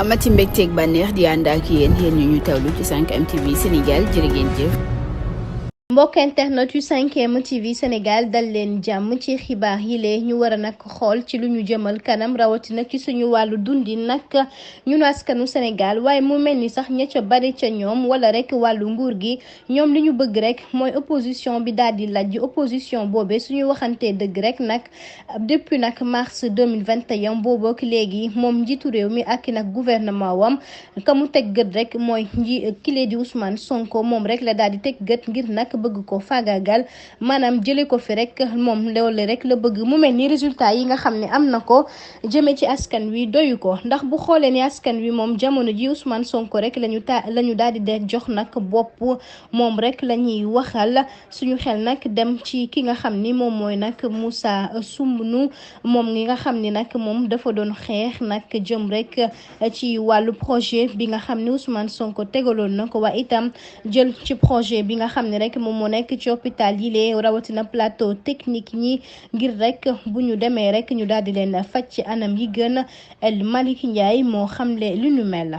amati mbégteeg bànneex di ànd ak yéen ñu tawlu ci 5M TV Sénégal jërë ngeen jëf. mbokk internet yu 5M TV Sénégal dal leen jàmm ci xibaar yi lee ñu war a nag xool ci lu ñu jëmal kanam rawatina ci suñu wàllu dundi nag ñun askanu Sénégal waaye mu mel ni sax ña ca bari ca ñoom wala rek wàllu nguur gi ñoom li ñu bëgg rek mooy opposition bi daal di lajj opposition boobee suñu waxantee dëgg rek nag depuis nag mars 2021 boobook léegi moom njiitu réew mi ak nag gouvernement wam ka mu teg gët rek mooy kile di Ousmane Sonko moom rek la daal di teg gët ngir nag bëgg ko faagaagal maanaam jëlee ko fi rek moom loole rek la bëgg mu mel ni résultat yi nga xam ne am na ko jëmee ci askan wi doyu ko ndax bu xoolee ni askan wi moom jamono ji Ousmane Sonko rek lañu daal di de jox nag bopp moom rek la ñuy waxal suñu xel nag dem ci ki nga xam ni moom mooy nag Moussa Soumbounou moom ngi nga xam ni nag moom dafa doon xeex nag jëm rek ci wàllu projet bi nga xam ni Ousmane Sonko tegaloon na ko waaye itam jël ci projet bi nga xam ni rek moom moo nekk ci hôpital yi lee rawatina plateau technique ñi ngir rek bu ñu demee rek ñu daal di leen faj ci anam yi gën El Malick Ndiaye moo xamle lu ñu mel.